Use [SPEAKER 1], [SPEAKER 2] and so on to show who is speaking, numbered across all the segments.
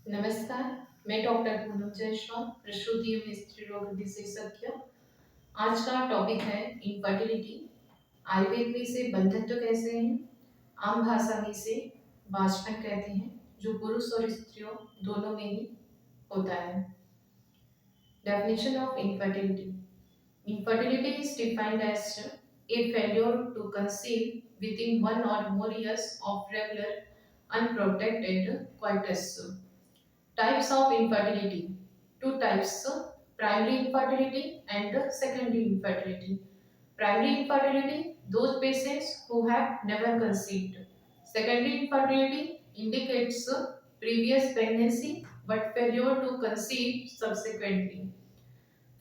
[SPEAKER 1] नमस्कार, मैं डॉक्टर पूनम जायसवाल, प्रसूति एवं स्त्री रोग विशेषज्ञ। आज का टॉपिक है इनफर्टिलिटी। आयुर्वेद में इसे बंधत्व कैसे हैं, आम भाषा में इसे बांझपन कहते हैं, जो पुरुष और स्त्रियों दोनों में ही होता है। Definition of infertility. Infertility is defined as a failure to conceive within 1 or more years of regular unprotected coitus. Types of infertility. Two types, primary infertility and secondary infertility. Primary infertility, those patients who have never conceived. Secondary infertility indicates previous pregnancy but failure to conceive subsequently.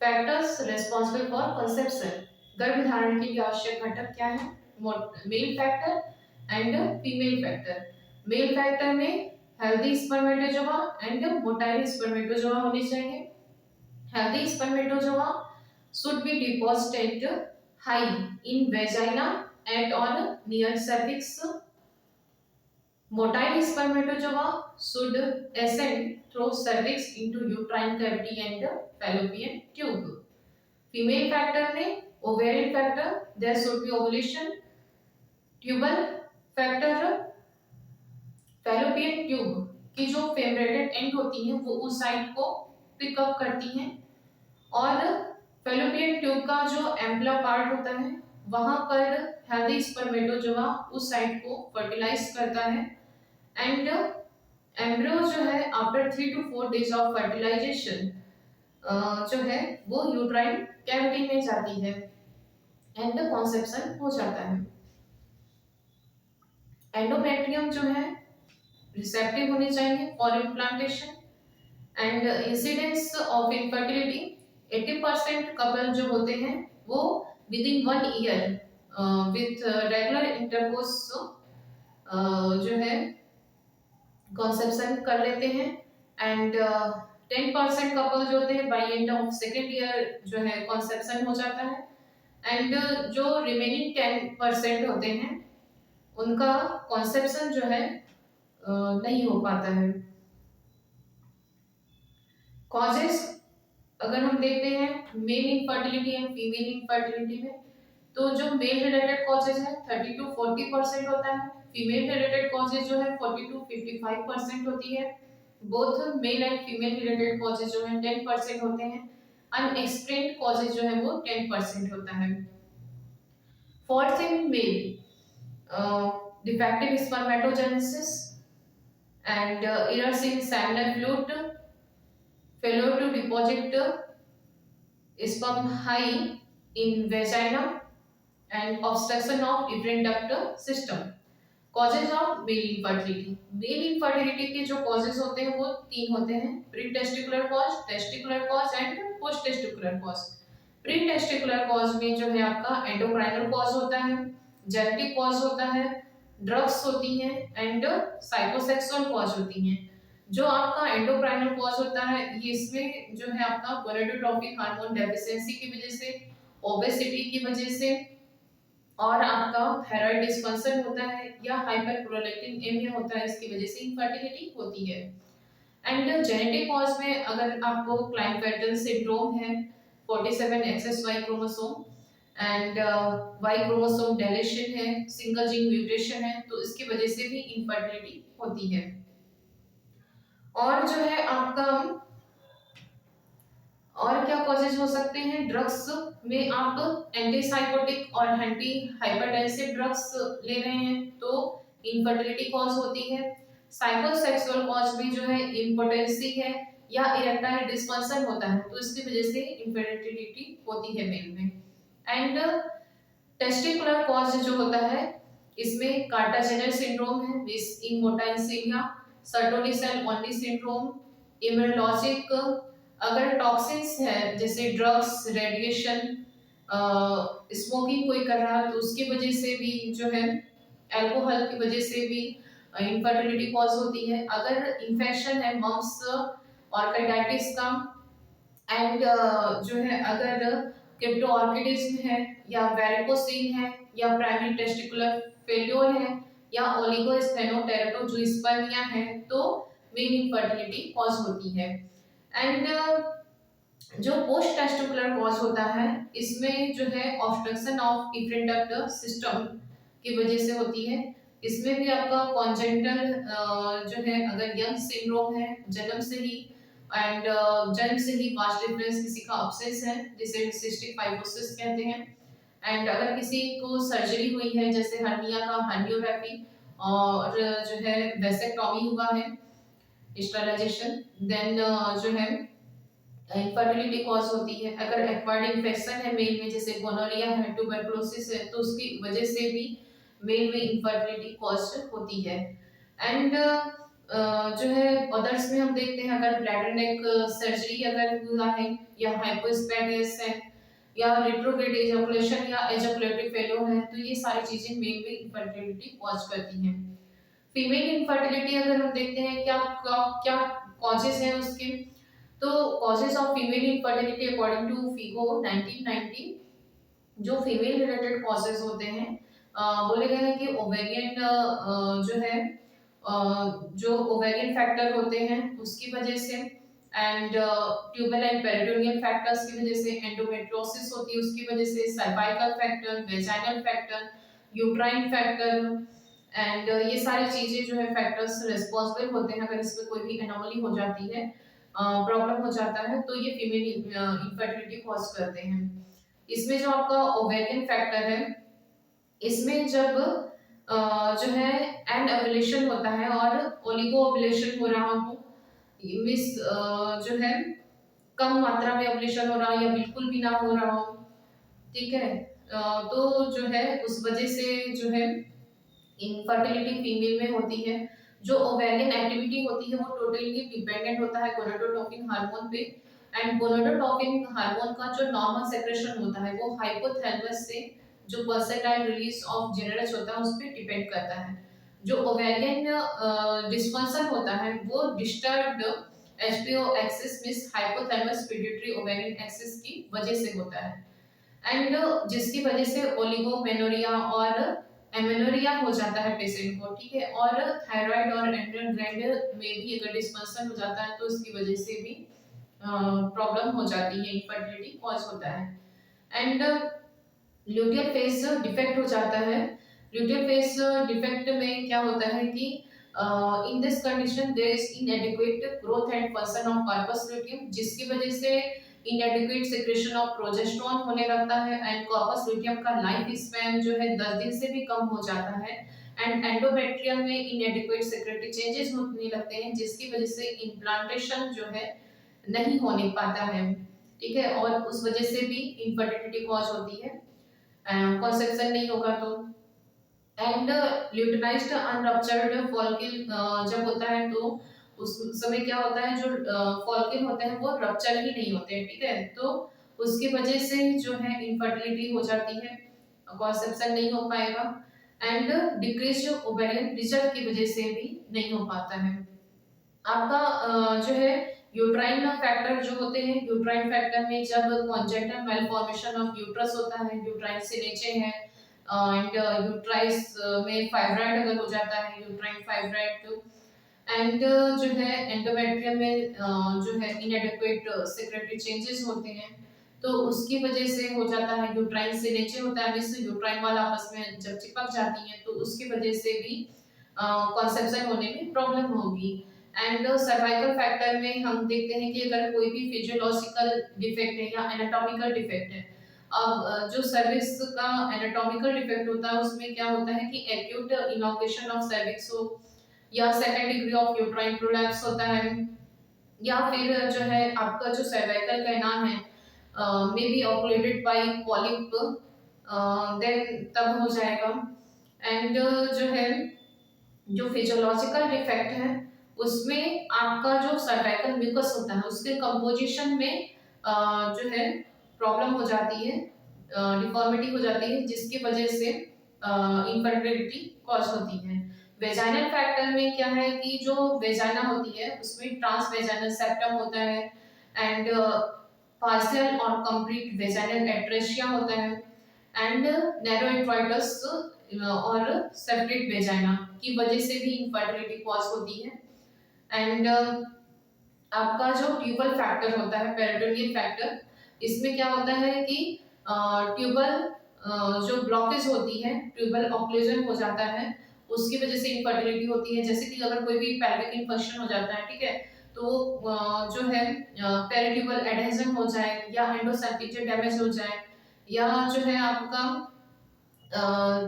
[SPEAKER 1] Factors responsible for conception. गर्भ धारण के लिए आवश्यक घटक क्या है? Male factor and female factor. Male factor में healthy spermatozoa and motile spermatozoa होने चाहिए। Healthy spermatozoa should be deposited high in vagina and on near cervix. Motile spermatozoa should ascend through cervix into uterine cavity and fallopian tube. Female factor में ovarian factor, there should be ovulation. Tubal factor, fallopian tube की जो फेमरेटेड and होती हैं वो उस side को pickup करती हैं, और फेलोपियन ट्यूब का जो एम्पला पार्ट होता है वहां पर हेल्दी स्पर्मेटोजोआ उस साइड को फर्टिलाइज करता है, एंड एम्ब्रियो जो है after 3 to 4 days of fertilization जो है वो यूट्राइन कैविटी में जाती है एंड कॉन्सेप्शन हो जाता है। एंडोमेट्रियम जो है रिसेप्टिव होने चाहिए for implantation, and incidence of infertility 80% couple जो होते हैं वो with in 1 year with regular intercourse जो है कॉन्सेप्शन कर लेते हैं, एंड 10% कपल जो होते हैं by end of second year जो है कॉन्सेप्शन हो जाता है, एंड जो रिमेनिंग 10% होते हैं उनका कॉन्सेप्शन जो है नहीं हो पाता है। कॉजेस अगर हम देखते हैं male infertility and female infertility में, तो जो मेल रिलेटेड कॉजेज है 30 to 40% होता है, फीमेल रिलेटेड कॉजेज जो है 40 to 55% होती है। Both male and female related causes जो है 10% होते हैं। अनएक्सप्लेन्ड कॉजेज जो है वो 10% होता है। Falls in male, defective spermatogenesis and errors in seminal fluid, failure to deposit sperm high in vagina and obstruction of uterine duct system. Causes of male infertility. Male infertility के जो causes होते हैं वो 3 होते हैं, pre testicular cause, testicular cause and post testicular cause. Pre testicular cause में जो है आपका एंडोक्राइनल कॉज होता है, जेनेटिक कॉज होता है, ड्रग्स होती हैं एंड साइकोसेक्सुअल कॉज होती हैं। जो आपका एंडोक्राइनल कॉज होता है ये इसमें जो है आपका गोनेडोट्रोपिक हार्मोन डेफिशिएंसी की वजह से, ओबेसिटी की वजह से, और आपका थायराइड डिस्फंक्शन होता है या हाइपरप्रोलेक्टिनेमिया होता है, इसकी वजह से इनफर्टिलिटी होती है। एंड जेनेटिक कॉज में अगर आपको क्लाइनफेल्टर सिंड्रोम है, 47XXY chromosome and Y chromosome deletion है, सिंगल जीन म्यूटेशन है, तो इसकी वजह से भी इनफर्टिलिटी होती है। और जो है आपका और क्या कॉजेज हो सकते हैं, ड्रग्स में आप एंटीसाइकोटिक और एंटी हाइपरटेंसिव ड्रग्स ले रहे हैं तो इनफर्टिलिटी कॉज होती है। साइकोसेक्सुअल कॉज में जो है इम्पोटेंसी है या इरेक्टाइल डिस्फंक्शन होता है, तो इसकी वजह से इनफर्टिलिटी होती है मेल में। एंड टेस्टिकुलर कॉज जो होता है इसमें कार्टाजेनर सिंड्रोम है, मिस इमोटाइलसीमिया, सर्टोनिसेल ओनली सिंड्रोम, इम्यूनोलॉजिक, अगर टॉक्सिन्स है जैसे ड्रग्स, रेडिएशन, स्मोकिंग कोई कर रहा है तो उसकी वजह से भी जो है, अल्कोहल की वजह से भी इनफर्टिलिटी कॉज होती है। अगर इन्फेक्शन है मम्स और कार्डाइटिस का, एंड जो है अगर क्रिप्टो ऑर्किडिज्म है या वेरिकोसिल है या प्राइमरी टेस्टिकुलर फेल्योर है या ओलिगोस्टेनोटेरेटोजूस्पर्मिया है, तो मेन इनफर्टिलिटी कॉज होती है। एंड जो पोस्ट टेस्टिकुलर कॉज होता है, इसमें जो है ऑब्स्ट्रक्शन ऑफ रिप्रोडक्टिव सिस्टम की वजह से होती है। इसमें भी आपका कॉन्जेंटल जो है, अगर यंग सिंड्रोम है जन्म से ही, एंड जन्म से ही वास्ट डिफरेंस किसी का अब्सेस है जिसे सिस्टिक फाइब्रोसिस कहते हैं। एंड अगर किसी को सर्जरी हुई है जैसे हर्निया का हर्नियोग्राफी, और जो है वेसेक्टॉमी हुआ है, स्टरलाइजेशन, देन जो है इनफर्टिलिटी कॉज होती है। अगर एक्वायर्ड इन्फेक्शन है मेल में जैसे गोनोरिया है, ट्यूबरकुलोसिस है, तो उसकी वजह से भी मेल में इनफर्टिलिटी कॉज होती है। एंड जो है अदर्स में हम देखते हैं, अगर ब्लैडर नेक सर्जरी अगर हुआ है, या हाइपोस्पैडियस है, या रिट्रोग्रेड एजाकुलेशन या एजाकुलेटरी फेलो है, तो ये सारी चीजें मेल में इनफर्टिलिटी कॉज करती हैं। फीमेल इनफर्टिलिटी अगर हम देखते हैं क्या क्या, क्या कॉजेज हैं उसके, तो causes of female infertility according to FIGO 1990, जो फीमेल रिलेटेड कॉजेज होते हैं, बोले गए हैं कि ओवेरियन जो है जो ओवेरियन फैक्टर होते हैं उसकी वजह से, and tubal and peritoneal factors की वजह से, एंडोमेट्रियोसिस होती है उसकी वजह से, cervical factor, vaginal factor, uterine factor, and ये सारी चीजें जो है फैक्टर्स रिस्पॉन्सिबल होते हैं। अगर इसमें कोई भी एनोमली हो जाती है, प्रॉब्लम हो जाता है, तो ये फीमेल इनफर्टिलिटी कॉज करते हैं। इसमें जो आपका ओवेरियन फैक्टर है, इसमें जब जो है एंड ओव्यूलेशन होता है और ओलिगो ओव्यूलेशन हो रहा हो, मिस जो है कम मात्रा में ओव्यूलेशन हो रहा हो या बिल्कुल भी ना हो रहा हो, ठीक है, तो जो है उस वजह से जो है इनफर्टिलिटी फीमेल में होती है। जो ओवेरियन एक्टिविटी होती है वो टोटली डिपेंडेंट होता है गोनाडोट्रोपिन हार्मोन पे, एंड गोनाडोट्रोपिन हार्मोन का जो नॉर्मल सेक्रेशन होता है वो हाइपोथैलेमस से जो पल्सेटाइल रिलीज ऑफ जेनरस होता है उस पर डिपेंड करता है। जो ओवेरियन डिस्फंक्शन होता है वो disturbed HBO axis miss hypothalamus pituitary ovarian axis की वजह से होता है, एंड जिसकी वजह से ओलिगोमेनोरिया और एमेनोरिया हो जाता है पेशेंट को, ठीक है। और थायराइड और एंड्रोजन ग्लैंड में भी अगर डिस्फंक्शन हो जाता है तो उसकी वजह से भी प्रॉब्लम हो जाती है, इनफर्टिलिटी कॉज होता है। एंड ल्यूटियल फेस डिफेक्ट हो जाता है। ल्यूटियल फेस डिफेक्ट में क्या होता है कि in this condition there is inadequate growth and function of corpus luteum, जिसकी वजह से इनएडिक्वेट सिक्रेशन ऑफ प्रोजेस्टेरोन होने लगता है, एंड कार्पस ल्यूटियम का लाइफ स्पैन जो है 10 दिन से भी कम हो जाता है, एंड एंडोमेट्रियम में इनएडिक्वेट सेक्रेटरी चेंजेस होने लगते हैं, जिसकी वजह से इम्प्लांटेशन जो है नहीं होने पाता है, ठीक है, और उस वजह से भी इनफर्टिलिटी कॉज होती है, कंसेप्शन नहीं होगा तो। एंड ल्यूटिनाइज्ड अनरप्चर्ड फॉलिकल जब होता है तो उस समय क्या होता है, जो फॉलिकल होते हैं वो रप्चर ही नहीं होते हैं, ठीक है, तो उसकी वजह से जो है इनफर्टिलिटी हो जाती है, कंसेप्शन नहीं हो पाएगा, एंड डिक्रीज ओवेरियन रिजल्ट की वजह से भी नहीं हो पाता है। आपका जो है यूट्राइन फैक्टर जो होते हैं, यूट्राइन फैक्टर में जब कॉन्जेंटल मेलफॉर्मेशन ऑफ यूट्रस होता है, यूट्राइन से नीचे है, एंड यूट्राइस में फाइब्राइड अगर हो जाता है, यूट्राइन फाइब्राइड, तो एंड जो है एंडोमेट्रियम में जो है इनएडिक्वेट सेक्रेटरी चेंजेस होते हैं, तो उसकी वजह से हो जाता है, यूट्राइन से नीचे होता है, जिससे यूट्राइन वाला आपस में जब चिपक जाती है तो उसकी वजह से भी कंसेप्शन होने में प्रॉब्लम होगी। एंड सर्वाइकल फैक्टर में हम देखते हैं कि अगर कोई भी फिजियोलॉजिकल डिफेक्ट है या एनाटॉमिकल डिफेक्ट है, अब जो सर्विक्स का एनाटॉमिकल डिफेक्ट होता है उसमें क्या होता है कि एक्यूट इनॉकेशन ऑफ सर्विक्स हो, या second degree of uterine prolapse होता है, या फिर जो है आपका जो सर्वाइकल कैनाल है may be occluded by polyp, then तब हो जाएगा। एंड जो है जो फिजियोलॉजिकल डिफेक्ट है उसमें आपका जो सर्वाइकल म्यूकस होता है उसके कंपोजिशन में जो है प्रॉब्लम हो जाती है, डिफॉर्मिटी हो जाती है, जिसकी वजह से इनफर्टिलिटी कॉज होती है। वेजाइनल फैक्टर में क्या है कि जो वेजाइना होती है उसमें ट्रांस वेजाइनल सेप्टम होता है, एंड पार्शियल और कंप्लीट वेजाइनल एट्रेशिया होता है, एंड नैरो इंट्राइटस और सेप्टेड वेजाइना की वजह से भी इनफर्टिलिटी कॉज होती है। एंड आपका जो ट्यूबल फैक्टर होता है, पेरिटोनियल फैक्टर, इसमें क्या होता है कि ट्यूबल जो ब्लॉकेज होती है, ट्यूबल ऑक्लूजन हो जाता है, उसकी वजह से इनफर्टिलिटी होती है। जैसे कि अगर कोई भी पेल्विक इन्फेक्शन हो जाता है, ठीक है, तो जो है पेरिट्यूबल एडहेजन हो जाए, या एंडोसल्फिक डैमेज हो जाए, या जो है आपका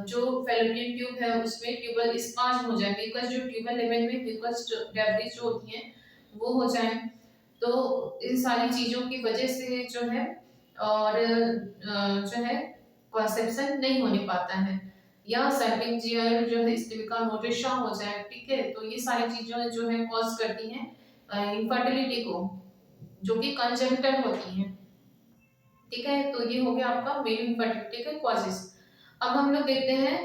[SPEAKER 1] जो फैलोपियन ट्यूब है उसमें ट्यूबल स्पाज हो जाए, म्यूकस जो ट्यूबल लेवल में म्यूकस डेब्रिस जो होती हैं वो हो जाए। तो इन सारी चीजों की वजह से जो है, और जो है कंसेप्शन नहीं होने पाता है, या सर्पिंजियल जो है स्टिविका नोटेशा हो जाए, ठीक है। तो ये सारी चीजें जो है कॉज करती हैं इनफर्टिलिटी को, जो कि कंजेनिटल होती हैं, ठीक है। तो ये हो गया आपका मेल इनफर्टिलिटी के कॉजेस। अब हम लोग देखते हैं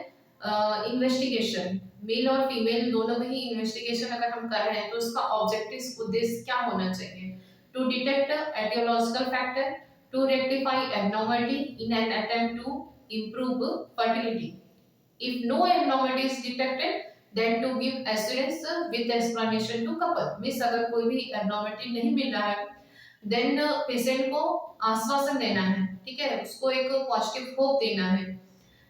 [SPEAKER 1] इन्वेस्टिगेशन, मेल और फीमेल दोनों में ही इन्वेस्टिगेशन अगर हम कर रहे हैं तो उसका ऑब्जेक्टिव उद्देश्य क्या होना चाहिए? To detect etiological factor, to rectify abnormality in an attempt to improve fertility. If no abnormality is detected, then to give assurance with explanation to couple. Means अगर कोई भी abnormality नहीं मिल रहा है, देन पेशेंट को आश्वासन देना है, ठीक है, उसको एक पॉजिटिव होप देना है,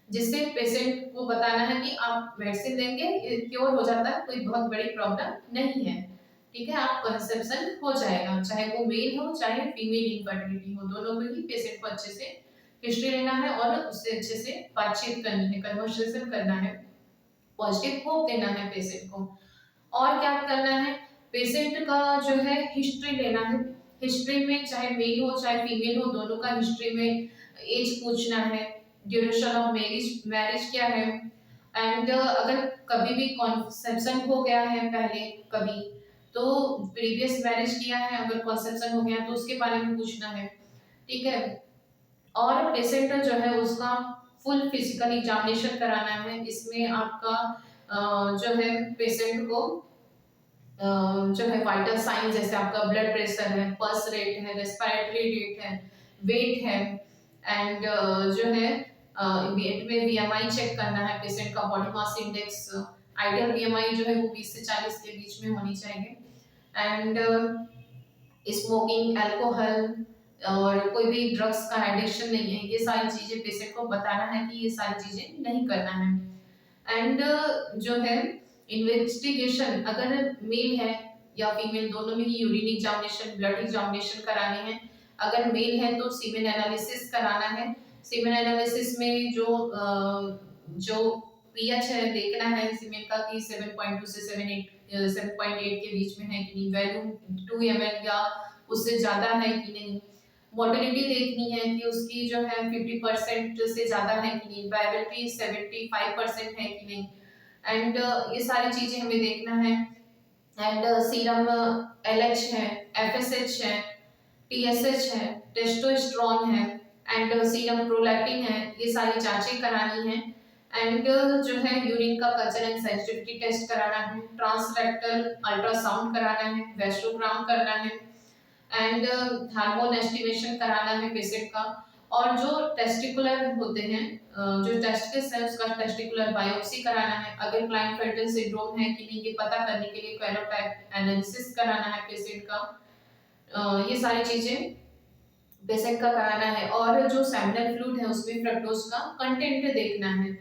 [SPEAKER 1] जिससे पेशेंट को बताना है कि आप मेडिसिन लेंगे क्योर हो जाता है, कोई बहुत बड़ी प्रॉब्लम नहीं है, ठीक है, आप कंसेप्शन हो जाएगा, चाहे वो मेल हो चाहे फीमेल इनफर्टिलिटी हो, दोनों में ही पेशेंट को अच्छे से हिस्ट्री लेना है और उससे अच्छे से बातचीत करनी है, कन्वर्सेशन करना है, पॉजिटिव होप देना है पेशेंट को। और क्या करना है, पेशेंट का जो है हिस्ट्री लेना है, हिस्ट्री में चाहे मेल हो चाहे फीमेल हो, दोनों का हिस्ट्री में एज पूछना है, ड्यूरेशन ऑफ मैरिज मैरिज क्या है, एंड अगर कभी भी कॉन्सेप्शन हो गया है पहले कभी, तो प्रीवियस मैरिज किया है, अगर कॉन्सेप्शन हो गया तो उसके बारे में पूछना है, ठीक है। और पेशेंट जो है उसका फुल फिजिकल एग्जामिनेशन कराना है, इसमें आपका जो है पेशेंट को जो है वाइटल साइन, जैसे आपका ब्लड प्रेशर है, पल्स रेट है, रेस्पिरेटरी रेट है, वेट है, एंड जो है वेट में बीएमआई चेक करना है पेशेंट का, body mass index, ideal BMI जो है वो 20 से 40 के बीच में होनी चाहिए, एंड स्मोकिंग, अल्कोहल और कोई भी ड्रग्स का एडिक्शन नहीं है, ये सारी चीजें पेशेंट को बताना है कि ये सारी चीजें नहीं करना है। एंड जो है इन्वेस्टिगेशन, अगर मेल है या फीमेल दोनों में ही यूरिन एग्जामिनेशन, ब्लड एग्जामिनेशन कराने हैं, अगर मेल है तो सीमेन एनालिसिस कराना है, सीमेन एनालिसिस में जो पीएच है देखना है सीमेन का कि 7.2 से 7.8 के बीच में है कि नहीं, वैल्यू 2 ml या उससे ज्यादा है कि नहीं, मोटिलिटी देखनी है कि उसकी जो है 50% से ज्यादा है कि नहीं, वायबिलिटी 75% है कि नहीं, एंड ये सारी चीजें हमें देखना है। एंड सीरम एलएच है, एफएसएच है, टीएसएच है, टेस्टोस्टेरोन है, एंड सीरम प्रोलैक्टिन है, ये सारी जांचें करानी है। एंड जो है यूरिन का कल्चर एंड सेंसिटिविटी टेस्ट कराना है, ट्रांसरेक्टल अल्ट्रासाउंड कराना है, वेस्टोग्राम करना है, एंड हार्मोन एस्टिमेशन कराना है पेशेंट का। और जो टेस्टिकुलर होते हैं, जो टेस्टिस है उसका टेस्टिकुलर बायोप्सी कराना है, अगर क्लाइनफेल्टर सिंड्रोम है कि नहीं ये पता करने के लिए कैरोटाइप एनालिसिस कराना है पेशेंट का। ये सारी चीजें पेशेंट का कराना है। और जो सेमिनल फ्लूइड है उसमें फ्रक्टोज का कंटेंट देखना है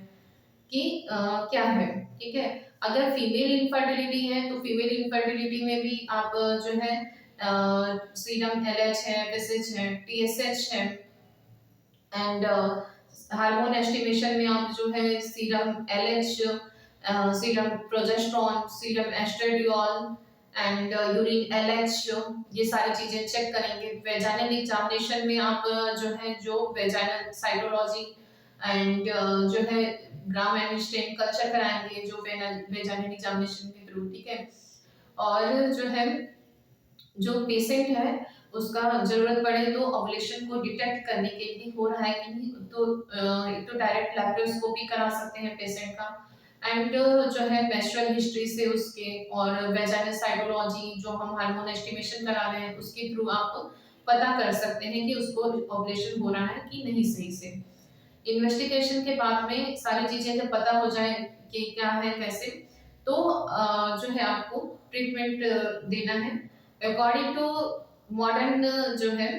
[SPEAKER 1] कि क्या है, ठीक है। अगर फीमेल इनफर्टिलिटी है तो फीमेल इनफर्टिलिटी में भी आप जो है सीरम एलएच है, एफएसएच है, टीएसएच है, एंड हार्मोन एस्टिमेशन में आप जो है serum LH, serum progesterone, serum estradiol, and urine LH, ये सारी चीजें चेक करेंगे। वेजाइनल एग्जामिनेशन में आप जो है जो वेजाइनल साइटोलॉजी एंड जो है ग्राम एमिस्टेन कल्चर कराएंगे जो वेजाइनल एग्जामिनेशन के थ्रू, ठीक है। और जो है जो पेशेंट है उसका जरूरत पड़े तो ओवुलेशन को डिटेक्ट करने के लिए हो रहा है कि नहीं, तो डायरेक्ट लैप्रोस्कोपी करा सकते हैं पेशेंट का। एंड जो है मेंस्ट्रुअल हिस्ट्री से उसके और वेजाइनल साइटोलॉजी जो हम हार्मोन एस्टिमेशन करा रहे हैं उसके थ्रू आप पता कर सकते हैं कि उसको ओवुलेशन हो रहा है कि नहीं सही से। इन्वेस्टिगेशन के बाद में सारी चीजें जब पता हो जाए कि क्या है कैसे, तो जो है आपको ट्रीटमेंट देना है अकॉर्डिंग टू मॉडर्न जो है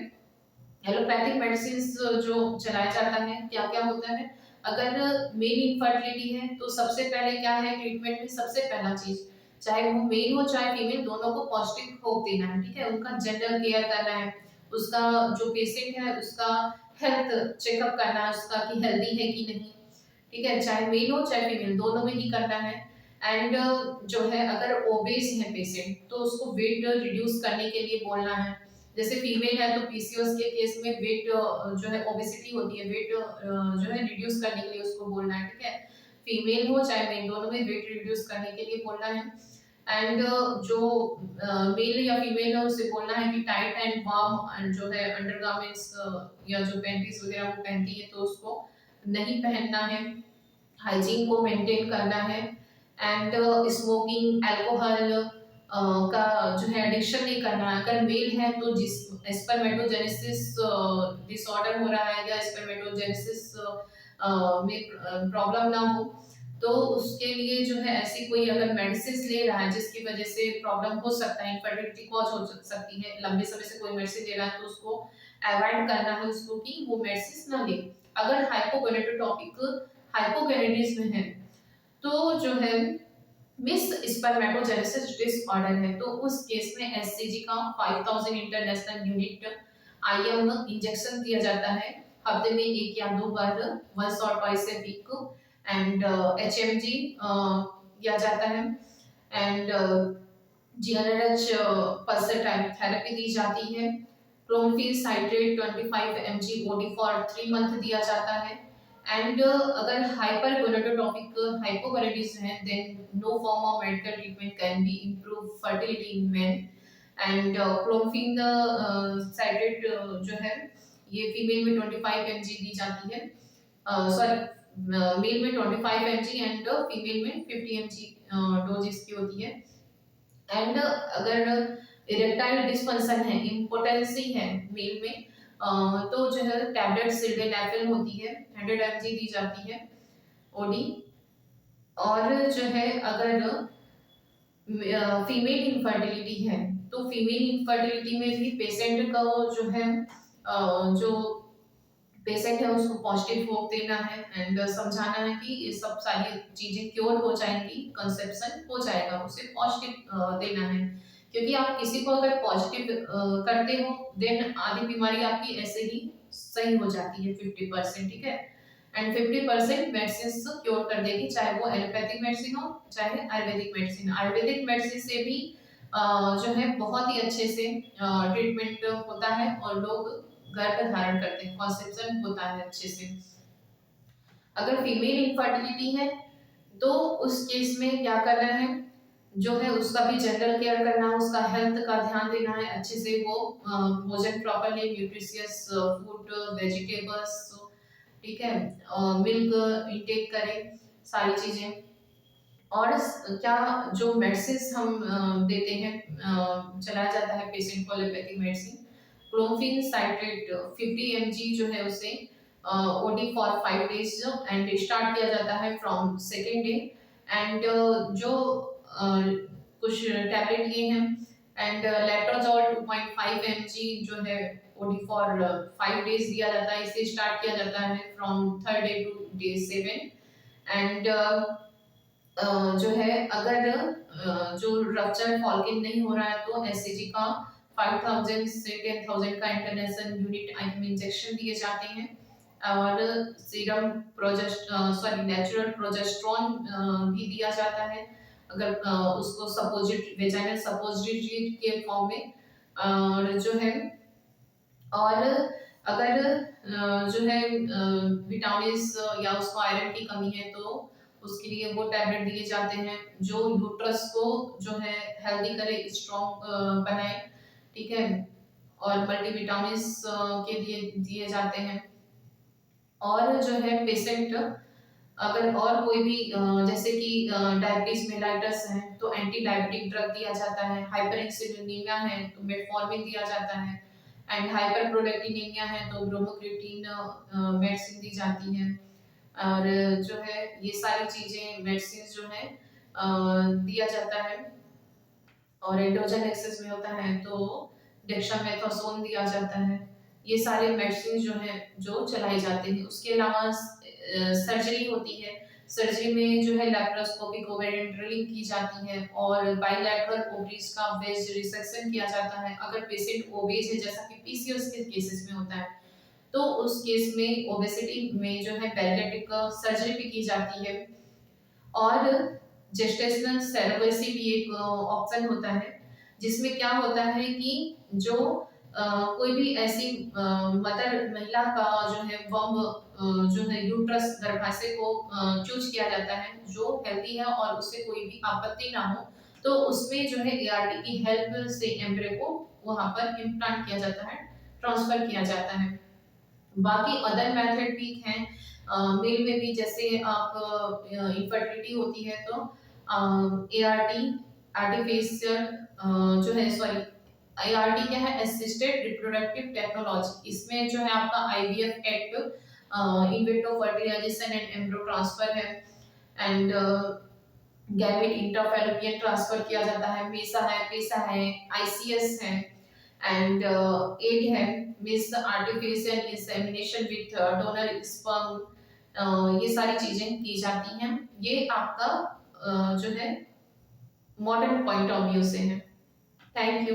[SPEAKER 1] एलोपैथिक मेडिसिन जो चलाया जाता है। क्या क्या होता है, अगर मेल इनफर्टिलिटी है तो सबसे पहले क्या है ट्रीटमेंट में, सबसे पहला चीज, चाहे वो मेल हो चाहे फीमेल, दोनों को पौष्टिक होप देना है। ठीक है, उनका जनरल केयर करना है, उसका जो पेशेंट है उसका हेल्थ चेकअप करना है उसका कि हेल्दी है कि नहीं। ठीक है, चाहे मेल हो चाहे फीमेल, दोनों में ही करना है। एंड जो है अगर ओबेस है पेशेंट तो उसको वेट रिड्यूस करने के लिए बोलना है। जैसे फीमेल है तो पीसीओएस के केस में वेट जो है ओबेसिटी होती है, वेट जो है रिड्यूस करने के लिए उसको बोलना है। ठीक है, फीमेल हो चाहे मेल, दोनों में वेट रिड्यूस करने के लिए बोलना है। एंड जो मेल या फीमेल है उसे बोलना है कि टाइट एंड वार्म जो है अंडरगारमेंट्स या जो पैंटीज वगैरह वो पहनती है तो उसको नहीं पहनना है। हाइजीन को मेंटेन करना है। एंड स्मोकिंग अल्कोहल का जो है एडिक्शन नहीं करना है। अगर मेल है तो जिस स्पर्मेटोजेनेसिस डिसऑर्डर हो रहा है या स्पर्मेटोजेनेसिस में प्रॉब्लम ना हो तो उसके लिए जो है ऐसी कोई अगर मेडिसिन ले रहा है जिसकी वजह से प्रॉब्लम हो सकता है, इनफर्टिलिटी कॉज हो सकती है, लंबे समय से कोई मेडिसिन ले रहा है तो उसको अवॉइड करना है उसको कि वो मेडिसिन ना ले। अगर हाइपोगोनेटोटॉपिक हाइपोगोनेडिज्म है तो जो है मिस स्पर्मेटोजेनेसिस डिसऑर्डर है तो उस केस में एससीजी का 5000 इंटरनेशनल यूनिट आईएम इंजेक्शन दिया जाता है हफ्ते में 1 या 2 बार, वंस और twice a week. And HMG दिया जाता है। एंड जीएनएच पल्सर थेरेपी दी जाती है। Clomiphene citrate 25 mg body for 3 month दिया जाता है। एंड अगर हाइपरगोनेडोट्रोपिक हाइपोगोनेडिज्म है then no form of medical treatment can be improve fertility in men. And clomiphene citrate जो है ये फीमेल में 25 mg दी जाती है, सॉरी मेल में 25 mg एंड फीमेल में 50 mg डोज इसकी होती है। एंड अगर इरेक्टाइल डिस्फंक्शन है, इम्पोटेंसी है मेल में तो जो है टैबलेट सिल्डेनाफिल होती है 100 mg दी जाती है ओडी। और जो है अगर फीमेल इनफर्टिलिटी है तो फीमेल इनफर्टिलिटी में भी पेशेंट का जो है जो पेशेंट है उसको पॉजिटिव होप देना है एंड समझाना है कि ये सब सारी चीजें क्योर हो जाएंगी, कंसेप्शन हो जाएगा, उसे पॉजिटिव देना है। क्योंकि आप किसी को अगर पॉजिटिव करते हो देन आधी बीमारी आपकी ऐसे ही सही हो जाती है 50%। ठीक है, एंड 50% मेडिसिन क्योर कर देगी, चाहे वो एलोपैथिक मेडिसिन हो चाहे आयुर्वेदिक मेडिसिन। आयुर्वेदिक मेडिसिन से भी जो है बहुत ही अच्छे से ट्रीटमेंट होता है और लोग गर्भ धारण करते हैं, कॉन्सेप्शन होता है अच्छे से। अगर फीमेल इनफर्टिलिटी है तो उस केस में क्या करना है, जो है उसका भी जनरल केयर करना है, उसका हेल्थ का ध्यान देना है अच्छे से, वो भोजन प्रॉपरली न्यूट्रिशियस फूड वेजिटेबल्स, ठीक है, मिल्क इंटेक करें, सारी चीजें। और क्या जो मेडिसिन हम देते हैं चलाया जाता है पेशेंट को allopathic medicine, clomiphene citrate 50 mg जो है उसे OD for 5 days and start किया जाता है फ्रॉम सेकेंड डे। एंड जो कुछ टैबलेट ये हैं एंड लेट्रोजोल 2.5 mg जो है ओडी फॉर 5 days दिया जाता है, इसे स्टार्ट किया जाता है from third day to day 7। And जो है अगर जो रप्चर फॉल्किन नहीं हो रहा है तो एससीजी का 5000 से 10,000 का इंटरनेशनल यूनिट आईएम इंजेक्शन दिए जाते हैं। और सीरम प्रोजेस्ट सॉरी नेचुरल प्रोजेस्टेरोन भी दिया जाता है अगर उसको सपोजिट वेजाइनल सपोजिटरी के फॉर्म में। और जो है और अगर जो है विटामिन या उसको आयरन की कमी है तो उसके लिए वो टैबलेट दिए जाते हैं जो यूट्रस को जो है हेल्दी करे, स्ट्रॉन्ग बनाए। ठीक है, और मल्टीविटामिन्स के लिए दिए जाते हैं। और जो है पेशेंट अगर और कोई भी जैसे कि डायबिटीज मेलाइटस है तो एंटी डायबिटिक ड्रग दिया जाता है, हाइपर इंसुलिनीमिया है तो मेटफॉर्मिन दिया जाता है, एंड हाइपर प्रोलेक्टिनेमिया है तो ब्रोमोक्रेटिन मेडिसिन दी जाती है। और जो है ये सारी चीजें मेडिसिन जो है दिया जाता है, और एंड्रोजन एक्सेस में होता है तो डेक्सामेथासोन दिया जाता है। ये सारे मेडिसिन जो हैं जो चलाए जाते हैं। उसके अलावा सर्जरी होती है। सर्जरी में जो है लैप्रोस्कोपिक ओवेरियन ड्रिलिंग की जाती है और बाइलैटरल ओवरीज का वेज रिसेक्शन किया जाता है। अगर पेशेंट ओबेज है, जैसा कि पीसीओएस के केसेस में होता है, तो उस केस में ओबेसिटी में जो है बैरिएट्रिक सर्जरी भी की जाती है। और जेस्टेशनल सेरोगेसी भी एक ऑप्शन होता है, जिसमें क्या होता है कि जो कोई भी ऐसी मदर महिला का जो है वम जो है यूट्रस गर्भाशय को चूज किया जाता है जो हेल्दी है और उससे कोई भी आपत्ति ना हो, तो उसमें जो है एआरटी की हेल्प से एम्ब्रियो को वहां पर इम्प्लांट किया जाता है, ट्रांसफर किया जाता है। बाकी अदर मेथड भी हैं। मेल में भी जैसे आप इनफर्टिलिटी होती है तो एआरटी, आर्टिफिशियल जो है, सॉरी, आईआरटी क्या है, असिस्टेड रिप्रोडक्टिव टेक्नोलॉजी। इसमें जो है आपका IVF act, in vitro fertilization and embryo transfer है, एंड गैमेट इंट्राफैलोपियन ट्रांसफर किया जाता है। मेसा है, पेसा है, आईसीएस है, एंड एड है, means artificial insemination with donor sperm. ये सारी चीजें की जाती हैं। ये आपका जो है मॉडर्न पॉइंट ऑफ व्यू से है। Thank you.